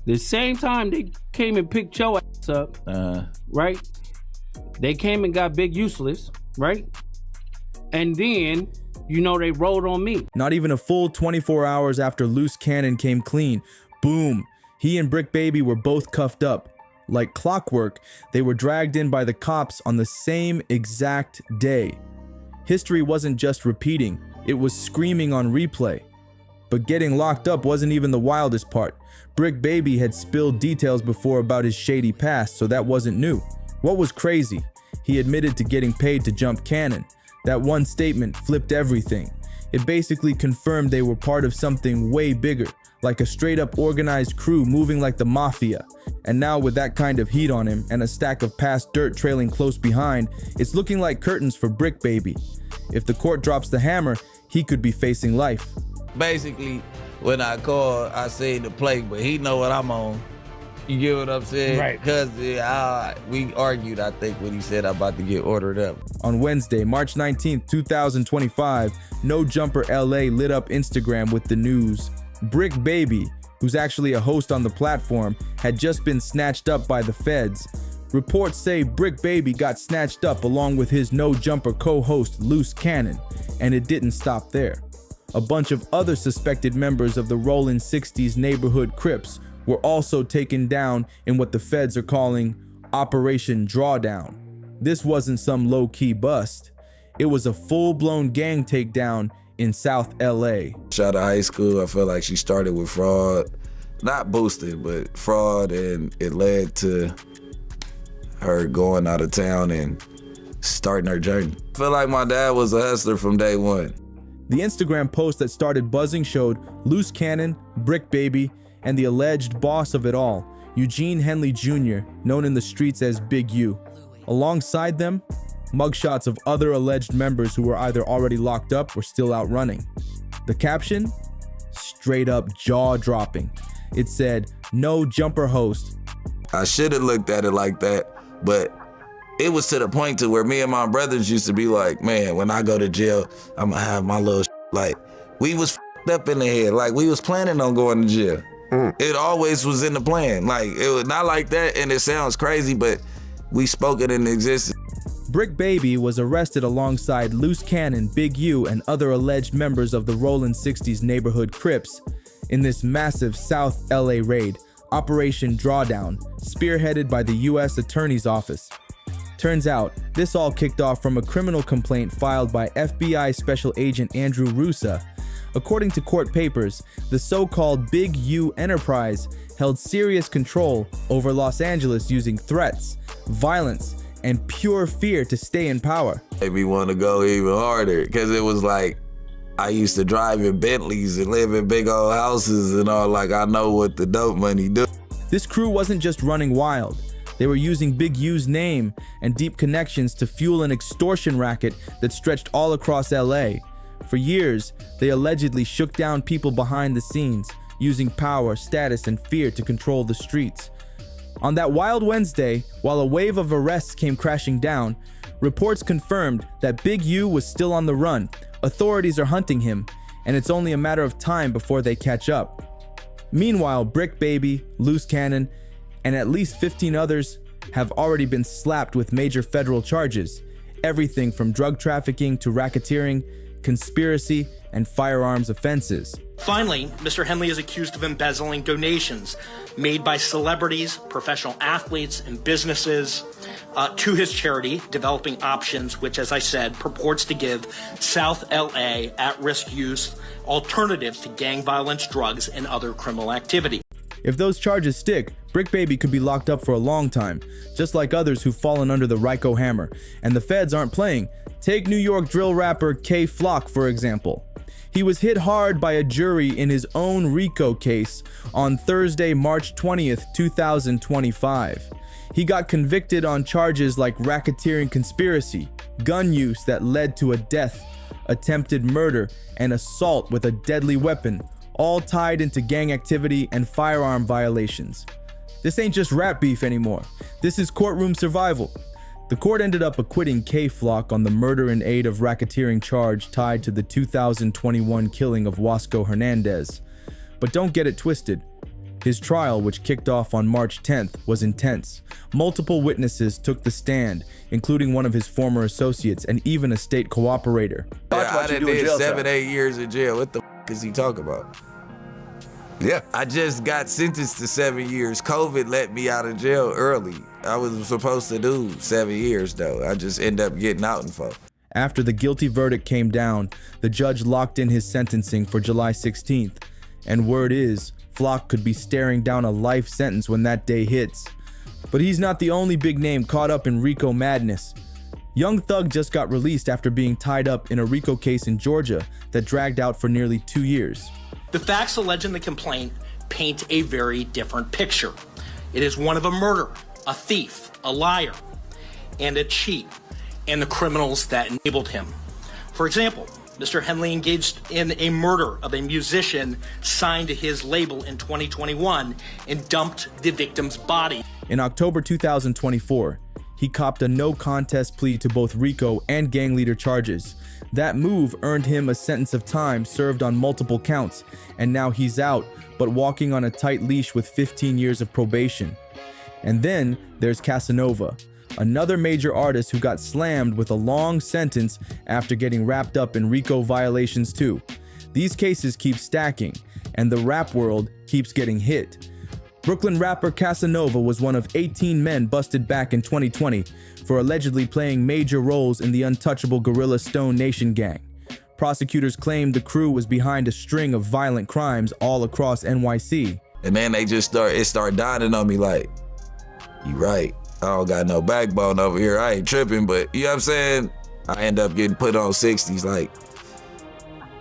The same time they came and picked your ass up, right? They came and got Big Useless, right? And then, you know, they rolled on me. Not even a full 24 hours after Loose Cannon came clean, boom, he and Bricc Baby were both cuffed up. Like clockwork, they were dragged in by the cops on the same exact day. History wasn't just repeating, it was screaming on replay. But getting locked up wasn't even the wildest part. Bricc Baby had spilled details before about his shady past, so that wasn't new. What was crazy? He admitted to getting paid to jump Cannon. That one statement flipped everything. It basically confirmed they were part of something way bigger, like a straight-up organized crew moving like the mafia. And now with that kind of heat on him and a stack of past dirt trailing close behind, it's looking like curtains for Bricc Baby. If the court drops the hammer, he could be facing life. Basically, when I called, I seen the play, but he know what I'm on. You get what I'm saying? Right. Because we argued, I think, when he said I'm about to get ordered up. On Wednesday, March 19th, 2025, No Jumper LA lit up Instagram with the news. Bricc Baby, who's actually a host on the platform, had just been snatched up by the feds. Reports say Bricc Baby got snatched up along with his No Jumper co-host Loose Cannon, and it didn't stop there. A bunch of other suspected members of the Rollin' 60s neighborhood Crips were also taken down in what the feds are calling Operation Drawdown. This wasn't some low-key bust. It was a full-blown gang takedown in South LA. Out of high school, I feel like she started with fraud. Not boosted, but fraud, and it led to her going out of town and starting her journey. I feel like my dad was a hustler from day one. The Instagram post that started buzzing showed Loose Cannon, Bricc Baby, and the alleged boss of it all, Eugene Henley Jr., known in the streets as Big U. Alongside them, mugshots of other alleged members who were either already locked up or still out running. The caption? Straight up jaw-dropping. It said, "No Jumper host." I should have looked at it like that, but it was to the point to where me and my brothers used to be like, man, when I go to jail, I'm gonna have my little like, we was up in the head, like we was planning on going to jail. It always was in the plan. Like, it was not like that, and it sounds crazy, but we spoke it into existence. Bricc Baby was arrested alongside Loose Cannon, Big U, and other alleged members of the Rollin' 60s neighborhood Crips in this massive South LA raid, Operation Drawdown, spearheaded by the U.S. Attorney's Office. Turns out, this all kicked off from a criminal complaint filed by FBI Special Agent Andrew Rusa. According to court papers, the so-called Big U enterprise held serious control over Los Angeles using threats, violence, and pure fear to stay in power. Made me want to go even harder, because it was like, I used to drive in Bentleys and live in big old houses and all, like I know what the dope money do. This crew wasn't just running wild. They were using Big U's name and deep connections to fuel an extortion racket that stretched all across LA. For years, they allegedly shook down people behind the scenes, using power, status, and fear to control the streets. On that wild Wednesday, while a wave of arrests came crashing down, reports confirmed that Big U was still on the run. Authorities are hunting him, and it's only a matter of time before they catch up. Meanwhile, Bricc Baby, Loose Cannon, and at least 15 others have already been slapped with major federal charges. Everything from drug trafficking to racketeering, conspiracy, and firearms offenses. Finally, Mr. Henley is accused of embezzling donations made by celebrities, professional athletes, and businesses to his charity, Developing Options, which, as I said, purports to give South LA at-risk youth alternatives to gang violence, drugs, and other criminal activity. If those charges stick, Bricc Baby could be locked up for a long time, just like others who've fallen under the RICO hammer. And the feds aren't playing. Take New York drill rapper K Flock, for example. He was hit hard by a jury in his own RICO case on Thursday, March 20th, 2025. He got convicted on charges like racketeering conspiracy, gun use that led to a death, attempted murder, and assault with a deadly weapon, all tied into gang activity and firearm violations. This ain't just rap beef anymore. This is courtroom survival. The court ended up acquitting K Flock on the murder in aid of racketeering charge tied to the 2021 killing of Wasco Hernandez. But don't get it twisted. His trial, which kicked off on March 10th, was intense. Multiple witnesses took the stand, including one of his former associates and even a state cooperator. Yeah, I did 7-8 years in jail. What the f is he talking about? Yeah, I just got sentenced to 7 years. COVID let me out of jail early. I was supposed to do 7 years though. I just ended up getting out in 4. After the guilty verdict came down, the judge locked in his sentencing for July 16th. And word is, Flock could be staring down a life sentence when that day hits. But he's not the only big name caught up in RICO madness. Young Thug just got released after being tied up in a RICO case in Georgia that dragged out for nearly 2 years. The facts alleged in the complaint paint a very different picture. It is one of a murderer, a thief, a liar, and a cheat, and the criminals that enabled him. For example, Mr. Henley engaged in a murder of a musician signed to his label in 2021 and dumped the victim's body. In October 2024, he copped a no-contest plea to both RICO and gang leader charges. That move earned him a sentence of time served on multiple counts, and now he's out, but walking on a tight leash with 15 years of probation. And then there's Casanova, another major artist who got slammed with a long sentence after getting wrapped up in RICO violations too. These cases keep stacking, and the rap world keeps getting hit. Brooklyn rapper Casanova was one of 18 men busted back in 2020 for allegedly playing major roles in the untouchable Gorilla Stone Nation gang. Prosecutors claimed the crew was behind a string of violent crimes all across NYC. And then it started dawning on me like, you right. I don't got no backbone over here. I ain't tripping, but you know what I'm saying? I end up getting put on 60s like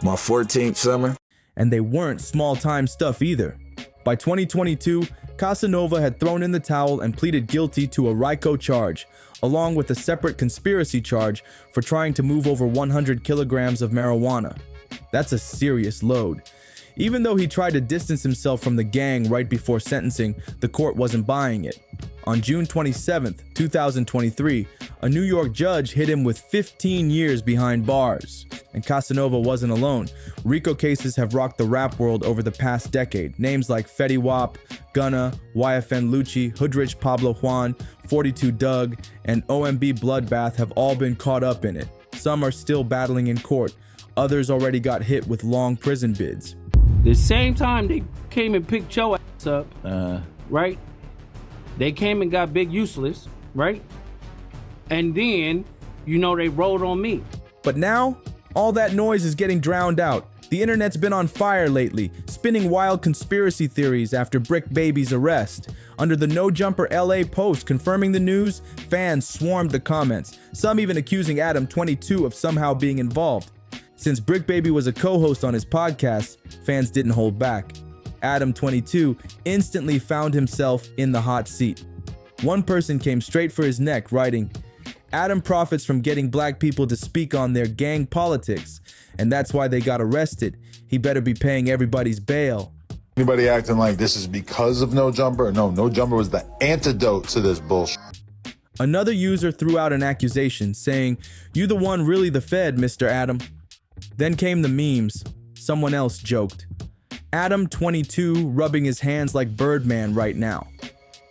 my 14th summer. And they weren't small-time stuff either. By 2022, Casanova had thrown in the towel and pleaded guilty to a RICO charge, along with a separate conspiracy charge for trying to move over 100 kilograms of marijuana. That's a serious load. Even though he tried to distance himself from the gang right before sentencing, the court wasn't buying it. On June 27, 2023, a New York judge hit him with 15 years behind bars. And Casanova wasn't alone. RICO cases have rocked the rap world over the past decade. Names like Fetty Wap, Gunna, YFN Lucci, Hoodrich Pablo Juan, 42 Doug, and OMB Bloodbath have all been caught up in it. Some are still battling in court. Others already got hit with long prison bids. The same time they came and picked your ass up, right? They came and got Big Useless, right? And then, they rolled on me. But now, all that noise is getting drowned out. The internet's been on fire lately, spinning wild conspiracy theories after Bricc Baby's arrest. Under the No Jumper LA post confirming the news, fans swarmed the comments, some even accusing Adam 22 of somehow being involved. Since Bricc Baby was a co-host on his podcast, fans didn't hold back. Adam 22 instantly found himself in the hot seat. One person came straight for his neck, writing, "Adam profits from getting black people to speak on their gang politics, and that's why they got arrested. He better be paying everybody's bail." Anybody acting like this is because of No Jumper? No, No Jumper was the antidote to this bullshit. Another user threw out an accusation, saying, "You the one really the Fed, Mr. Adam." Then came the memes. Someone else joked, "Adam 22 rubbing his hands like Birdman right now."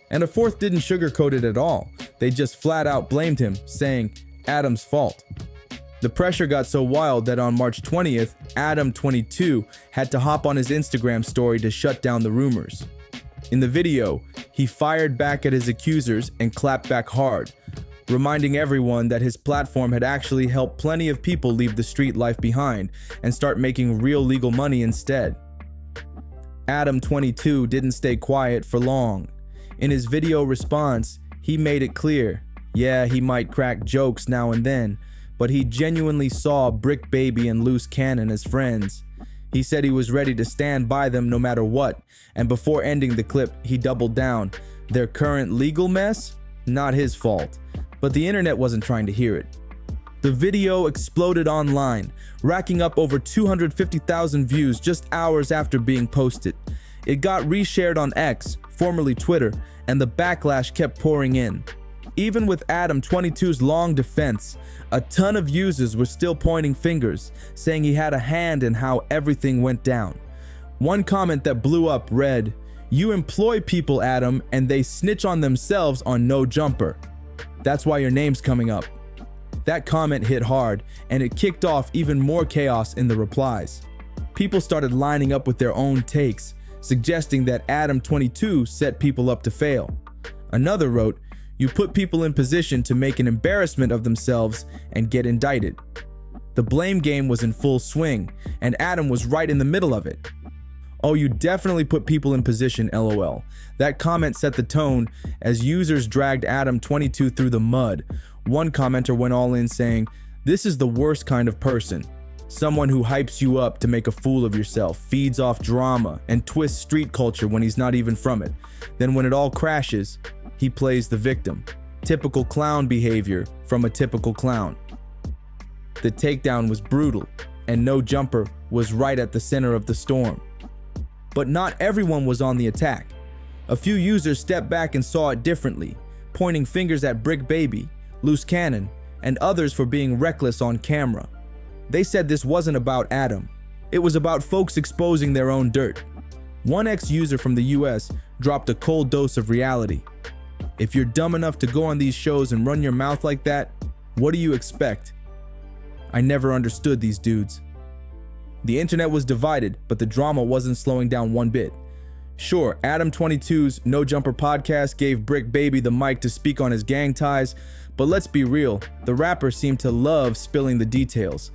And a fourth didn't sugarcoat it at all. They just flat out blamed him, saying, "Adam's fault." The pressure got so wild that on March 20th, Adam 22 had to hop on his Instagram story to shut down the rumors. In the video, he fired back at his accusers and clapped back hard, reminding everyone that his platform had actually helped plenty of people leave the street life behind and start making real legal money instead. Adam 22 didn't stay quiet for long. In his video response, he made it clear, yeah, he might crack jokes now and then, but he genuinely saw Bricc Baby and Loose Cannon as friends. He said he was ready to stand by them no matter what, and before ending the clip, he doubled down. Their current legal mess? Not his fault. But the internet wasn't trying to hear it. The video exploded online, racking up over 250,000 views just hours after being posted. It got reshared on X, formerly Twitter, and the backlash kept pouring in. Even with Adam 22's long defense, a ton of users were still pointing fingers, saying he had a hand in how everything went down. One comment that blew up read, You employ people, Adam, and they snitch on themselves on No Jumper. That's why your name's coming up. That comment hit hard, and it kicked off even more chaos in the replies. People started lining up with their own takes, suggesting that Adam 22 set people up to fail. Another wrote, "You put people in position to make an embarrassment of themselves and get indicted." The blame game was in full swing, and Adam was right in the middle of it. "Oh, you definitely put people in position, LOL." That comment set the tone as users dragged Adam 22 through the mud. One commenter went all in saying, "This is the worst kind of person. Someone who hypes you up to make a fool of yourself, feeds off drama, and twists street culture when he's not even from it. Then when it all crashes, he plays the victim. Typical clown behavior from a typical clown." The takedown was brutal, and No Jumper was right at the center of the storm. But not everyone was on the attack. A few users stepped back and saw it differently, pointing fingers at Bricc Baby, Loose Cannon, and others for being reckless on camera. They said this wasn't about Adam. It was about folks exposing their own dirt. One ex-user from the US dropped a cold dose of reality. "If you're dumb enough to go on these shows and run your mouth like that, what do you expect? I never understood these dudes." The internet was divided, but the drama wasn't slowing down one bit. Sure, Adam 22's No Jumper podcast gave Bricc Baby the mic to speak on his gang ties, but let's be real, the rapper seemed to love spilling the details.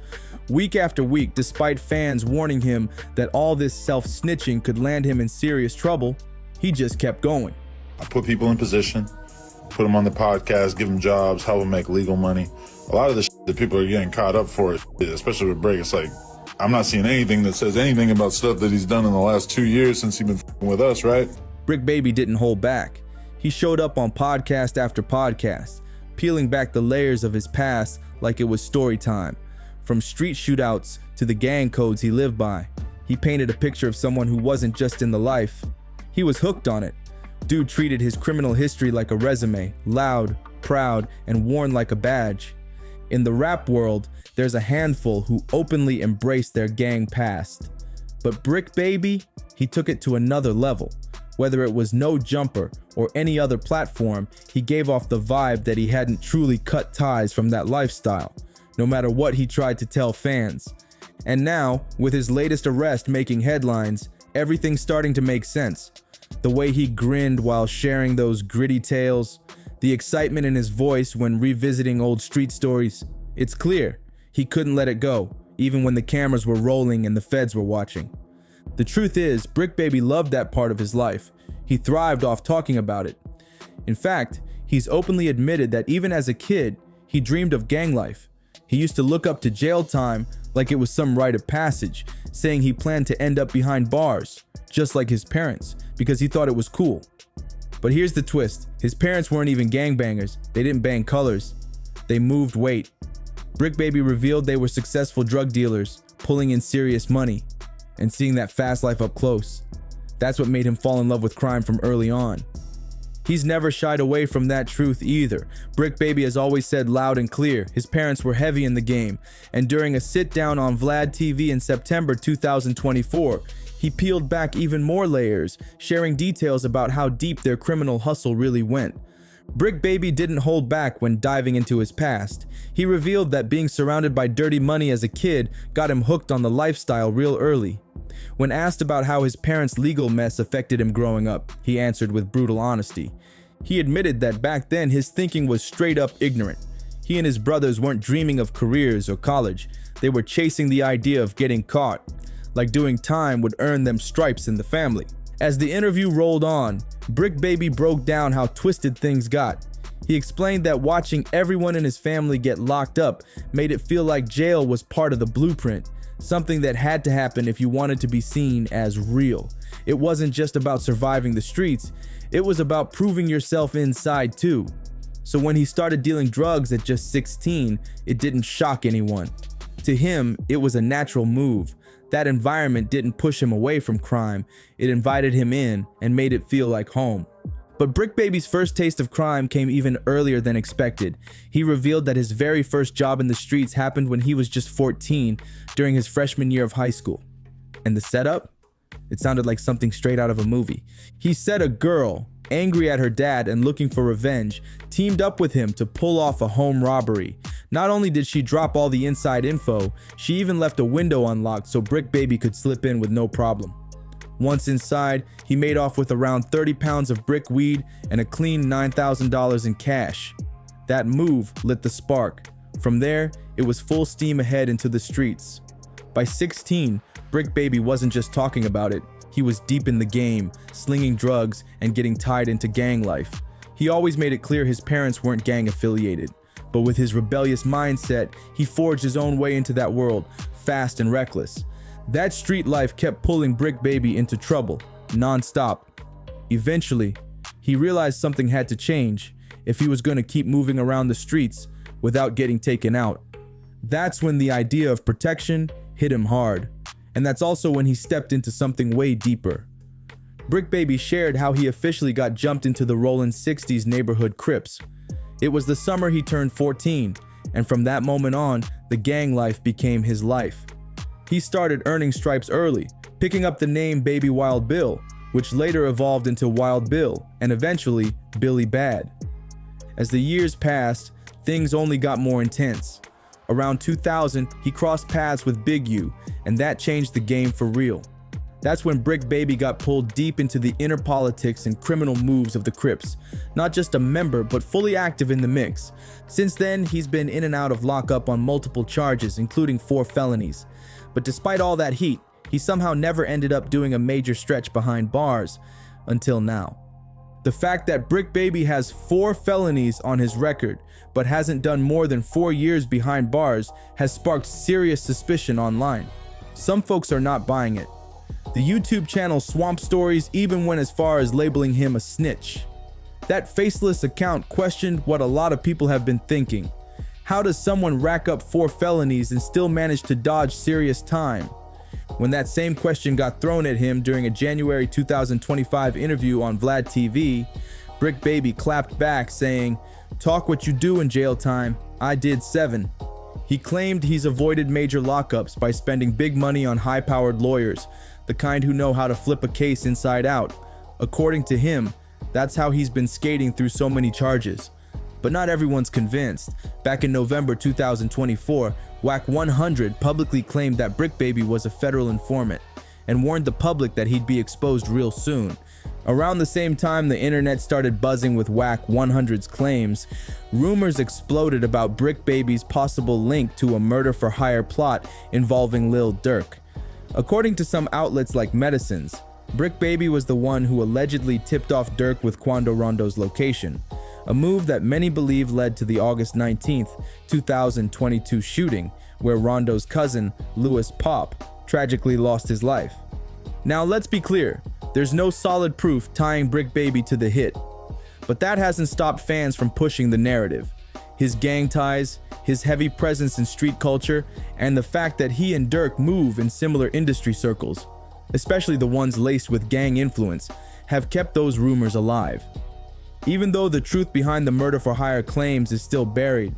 Week after week, despite fans warning him that all this self-snitching could land him in serious trouble, he just kept going. I put people in position, put them on the podcast, give them jobs, help them make legal money. A lot of the shit that people are getting caught up for, especially with Bricc, it's like, I'm not seeing anything that says anything about stuff that he's done in the last 2 years since he's been with us, right? Bricc Baby didn't hold back. He showed up on podcast after podcast, peeling back the layers of his past like it was story time. From street shootouts to the gang codes he lived by, he painted a picture of someone who wasn't just in the life. He was hooked on it. Dude treated his criminal history like a resume, loud, proud, and worn like a badge. In the rap world, there's a handful who openly embrace their gang past. But Bricc Baby, he took it to another level. Whether it was No Jumper or any other platform, he gave off the vibe that he hadn't truly cut ties from that lifestyle, no matter what he tried to tell fans. And now, with his latest arrest making headlines, everything's starting to make sense. The way he grinned while sharing those gritty tales, the excitement in his voice when revisiting old street stories. It's clear he couldn't let it go, even when the cameras were rolling and the feds were watching. The truth is, Bricc Baby loved that part of his life. He thrived off talking about it. In fact, he's openly admitted that even as a kid, he dreamed of gang life. He used to look up to jail time like it was some rite of passage, saying he planned to end up behind bars, just like his parents, because he thought it was cool. But here's the twist. His parents weren't even gangbangers. They didn't bang colors. They moved weight. Bricc Baby revealed they were successful drug dealers, pulling in serious money, and seeing that fast life up close. That's what made him fall in love with crime from early on. He's never shied away from that truth either. Bricc Baby has always said loud and clear his parents were heavy in the game, and during a sit-down on Vlad TV in September 2024, he peeled back even more layers, sharing details about how deep their criminal hustle really went. Bricc Baby didn't hold back when diving into his past. He revealed that being surrounded by dirty money as a kid got him hooked on the lifestyle real early. When asked about how his parents' legal mess affected him growing up, he answered with brutal honesty. He admitted that back then his thinking was straight up ignorant. He and his brothers weren't dreaming of careers or college. They were chasing the idea of getting caught, like doing time would earn them stripes in the family. As the interview rolled on, Bricc Baby broke down how twisted things got. He explained that watching everyone in his family get locked up made it feel like jail was part of the blueprint, something that had to happen if you wanted to be seen as real. It wasn't just about surviving the streets, it was about proving yourself inside too. So when he started dealing drugs at just 16, it didn't shock anyone. To him, it was a natural move. That environment didn't push him away from crime, it invited him in and made it feel like home. But Bricc Baby's first taste of crime came even earlier than expected. He revealed that his very first job in the streets happened when he was just 14, during his freshman year of high school. And the setup? It sounded like something straight out of a movie. He said a girl, angry at her dad and looking for revenge, teamed up with him to pull off a home robbery. Not only did she drop all the inside info, she even left a window unlocked so Bricc Baby could slip in with no problem. Once inside, he made off with around 30 pounds of brick weed and a clean $9,000 in cash. That move lit the spark. From there, it was full steam ahead into the streets. By 16, Bricc Baby wasn't just talking about it. He was deep in the game, slinging drugs and getting tied into gang life. He always made it clear his parents weren't gang affiliated, but with his rebellious mindset, he forged his own way into that world, fast and reckless. That street life kept pulling Bricc Baby into trouble, non-stop. Eventually, he realized something had to change if he was going to keep moving around the streets without getting taken out. That's when the idea of protection hit him hard. And that's also when he stepped into something way deeper. Bricc Baby shared how he officially got jumped into the Rollin 60s neighborhood Crips. It was the summer he turned 14, and from that moment on, the gang life became his life. He started earning stripes early, picking up the name Baby Wild Bill, which later evolved into Wild Bill, and eventually Billy Bad. As the years passed, things only got more intense. Around 2000, he crossed paths with Big U, and that changed the game for real. That's when Bricc Baby got pulled deep into the inner politics and criminal moves of the Crips. Not just a member, but fully active in the mix. Since then, he's been in and out of lockup on multiple charges, including 4 felonies. But despite all that heat, he somehow never ended up doing a major stretch behind bars, until now. The fact that Bricc Baby has 4 felonies on his record, but hasn't done more than 4 years behind bars, has sparked serious suspicion online. Some folks are not buying it. The YouTube channel Swamp Stories even went as far as labeling him a snitch. That faceless account questioned what a lot of people have been thinking. How does someone rack up 4 felonies and still manage to dodge serious time? When that same question got thrown at him during a January 2025 interview on Vlad TV, Bricc Baby clapped back saying, "Talk what you do in jail time, I did 7. He claimed he's avoided major lockups by spending big money on high-powered lawyers, the kind who know how to flip a case inside out. According to him, that's how he's been skating through so many charges. But not everyone's convinced. Back in November 2024, WAC 100 publicly claimed that Bricc Baby was a federal informant and warned the public that he'd be exposed real soon. Around the same time the internet started buzzing with WAC 100's claims, rumors exploded about Bricc Baby's possible link to a murder-for-hire plot involving Lil Durk. According to some outlets like Medicines, Bricc Baby was the one who allegedly tipped off Durk with Quando Rondo's location, a move that many believe led to the August 19th, 2022 shooting, where Rondo's cousin, Louis Pop, tragically lost his life. Now let's be clear, there's no solid proof tying Bricc Baby to the hit, but that hasn't stopped fans from pushing the narrative. His gang ties, his heavy presence in street culture, and the fact that he and Durk move in similar industry circles, especially the ones laced with gang influence, have kept those rumors alive. Even though the truth behind the murder-for-hire claims is still buried,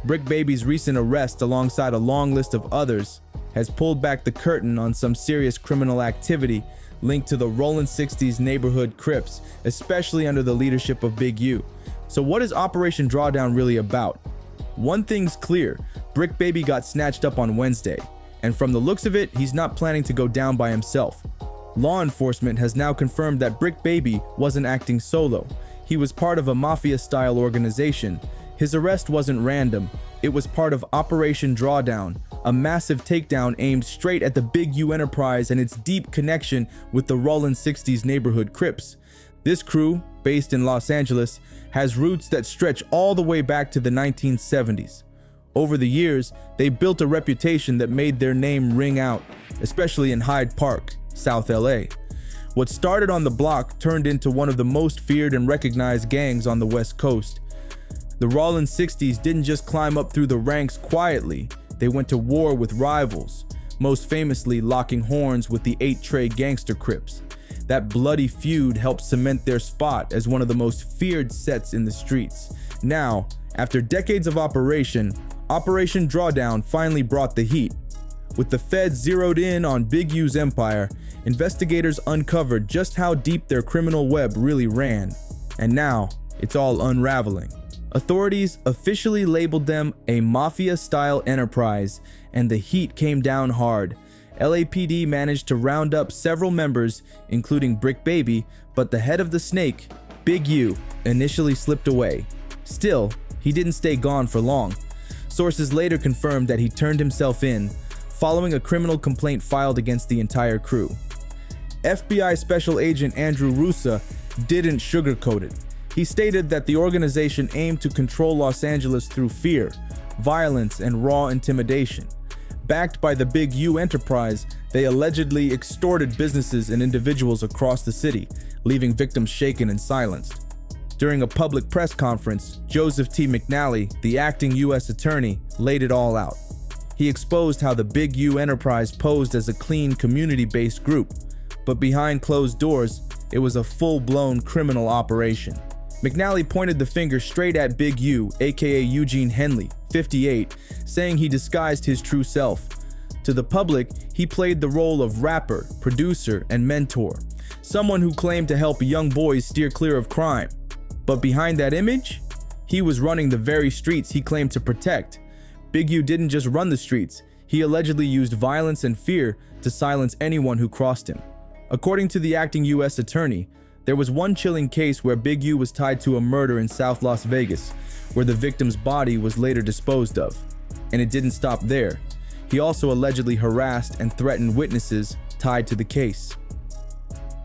Bricc Baby's recent arrest alongside a long list of others has pulled back the curtain on some serious criminal activity linked to the Rollin 60s neighborhood Crips, especially under the leadership of Big U. So what is Operation Drawdown really about? One thing's clear, Bricc Baby got snatched up on Wednesday, and from the looks of it, he's not planning to go down by himself. Law enforcement has now confirmed that Bricc Baby wasn't acting solo. He was part of a mafia-style organization. His arrest wasn't random. It was part of Operation Drawdown, a massive takedown aimed straight at the Big U enterprise and its deep connection with the Rollin 60s neighborhood Crips. This crew, based in Los Angeles, has roots that stretch all the way back to the 1970s. Over the years, they built a reputation that made their name ring out, especially in Hyde Park, South LA. What started on the block turned into one of the most feared and recognized gangs on the West Coast. The Rollin 60s didn't just climb up through the ranks quietly, they went to war with rivals, most famously locking horns with the 8 Trey gangster Crips. That bloody feud helped cement their spot as one of the most feared sets in the streets. Now, after decades of operation, Operation Drawdown finally brought the heat. With the feds zeroed in on Big U's empire, investigators uncovered just how deep their criminal web really ran. And now, it's all unraveling. Authorities officially labeled them a mafia-style enterprise, and the heat came down hard. LAPD managed to round up several members, including Bricc Baby, but the head of the snake, Big U, initially slipped away. Still, he didn't stay gone for long. Sources later confirmed that he turned himself in, following a criminal complaint filed against the entire crew. FBI Special Agent Andrew Rusa didn't sugarcoat it. He stated that the organization aimed to control Los Angeles through fear, violence, and raw intimidation. Backed by the Big U enterprise, they allegedly extorted businesses and individuals across the city, leaving victims shaken and silenced. During a public press conference, Joseph T. McNally, the acting U.S. attorney, laid it all out. He exposed how the Big U enterprise posed as a clean, community-based group, but behind closed doors, it was a full-blown criminal operation. McNally pointed the finger straight at Big U, aka Eugene Henley, 58, saying he disguised his true self. To the public, he played the role of rapper, producer, and mentor, someone who claimed to help young boys steer clear of crime. But behind that image, he was running the very streets he claimed to protect. Big U didn't just run the streets, he allegedly used violence and fear to silence anyone who crossed him. According to the acting U.S. attorney, there was one chilling case where Big U was tied to a murder in South Las Vegas, where the victim's body was later disposed of. And it didn't stop there. He also allegedly harassed and threatened witnesses tied to the case.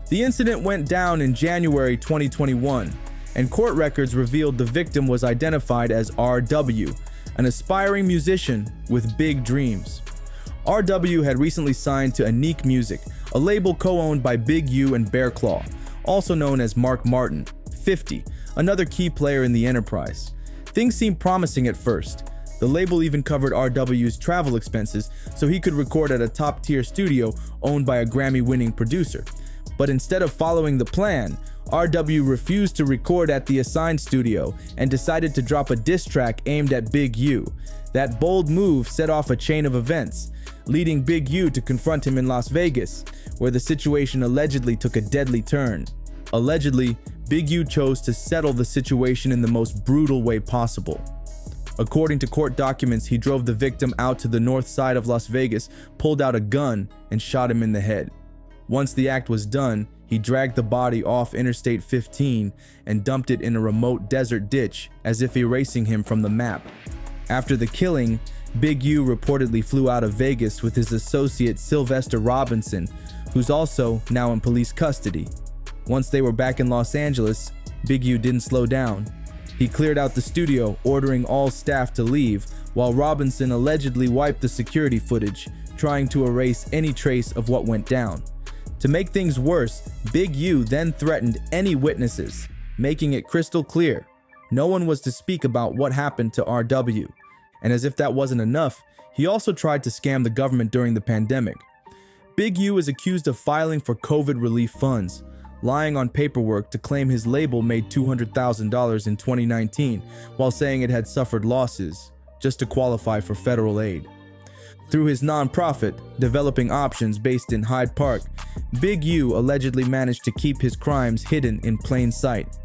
The incident went down in January 2021, and court records revealed the victim was identified as RW, an aspiring musician with big dreams. RW had recently signed to Unique Music, a label co-owned by Big U and Bear Claw, also known as Mark Martin, 50, another key player in the enterprise. Things seemed promising at first. The label even covered RW's travel expenses so he could record at a top-tier studio owned by a Grammy-winning producer. But instead of following the plan, RW refused to record at the assigned studio and decided to drop a diss track aimed at Big U. That bold move set off a chain of events, leading Big U to confront him in Las Vegas, where the situation allegedly took a deadly turn. Allegedly, Big U chose to settle the situation in the most brutal way possible. According to court documents, he drove the victim out to the north side of Las Vegas, pulled out a gun, and shot him in the head. Once the act was done, he dragged the body off Interstate 15 and dumped it in a remote desert ditch, as if erasing him from the map. After the killing, Big U reportedly flew out of Vegas with his associate Sylvester Robinson, who's also now in police custody. Once they were back in Los Angeles, Big U didn't slow down. He cleared out the studio, ordering all staff to leave, while Robinson allegedly wiped the security footage, trying to erase any trace of what went down. To make things worse, Big U then threatened any witnesses, making it crystal clear no one was to speak about what happened to RW. And as if that wasn't enough, he also tried to scam the government during the pandemic. Big U is accused of filing for COVID relief funds, lying on paperwork to claim his label made $200,000 in 2019 while saying it had suffered losses, just to qualify for federal aid. Through his nonprofit, Developing Options, based in Hyde Park, Big U allegedly managed to keep his crimes hidden in plain sight.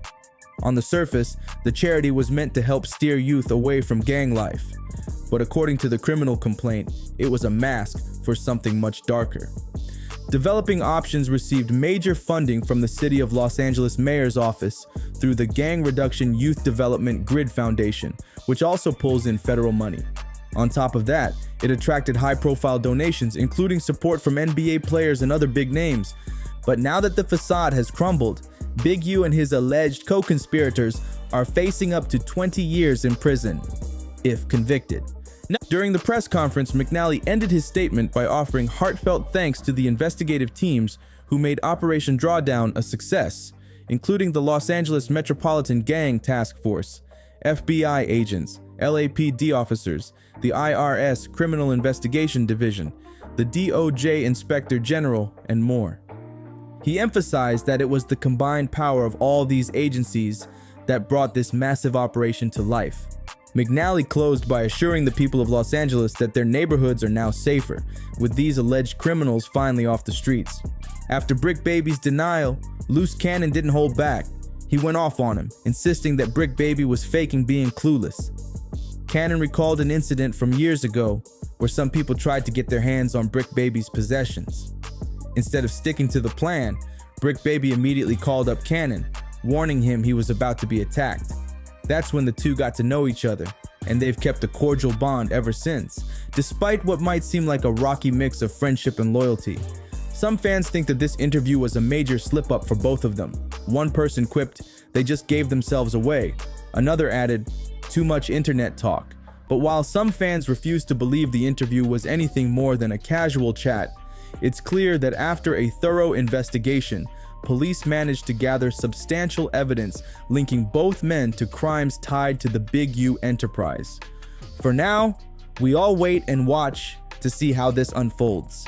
On the surface, the charity was meant to help steer youth away from gang life, but according to the criminal complaint, it was a mask for something much darker. Developing Options received major funding from the City of Los Angeles Mayor's office through the Gang Reduction Youth Development Grid Foundation, which also pulls in federal money. On top of that, it attracted high-profile donations, including support from NBA players and other big names. But now that the facade has crumbled, Big U and his alleged co-conspirators are facing up to 20 years in prison, if convicted. During the press conference, McNally ended his statement by offering heartfelt thanks to the investigative teams who made Operation Drawdown a success, including the Los Angeles Metropolitan Gang Task Force, FBI agents, LAPD officers, the IRS Criminal Investigation Division, the DOJ Inspector General, and more. He emphasized that it was the combined power of all these agencies that brought this massive operation to life. McNally closed by assuring the people of Los Angeles that their neighborhoods are now safer, with these alleged criminals finally off the streets. After Bricc Baby's denial, Loose Cannon didn't hold back. He went off on him, insisting that Bricc Baby was faking being clueless. Cannon recalled an incident from years ago where some people tried to get their hands on Bricc Baby's possessions. Instead of sticking to the plan, Bricc Baby immediately called up Cannon, warning him he was about to be attacked. That's when the two got to know each other, and they've kept a cordial bond ever since, despite what might seem like a rocky mix of friendship and loyalty. Some fans think that this interview was a major slip-up for both of them. One person quipped, "They just gave themselves away." Another added, "Too much internet talk." But while some fans refuse to believe the interview was anything more than a casual chat, it's clear that after a thorough investigation, police managed to gather substantial evidence linking both men to crimes tied to the Big U enterprise. For now, we all wait and watch to see how this unfolds.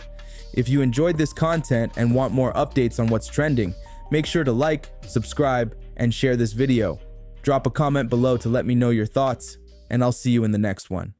If you enjoyed this content and want more updates on what's trending, make sure to like, subscribe, and share this video. Drop a comment below to let me know your thoughts, and I'll see you in the next one.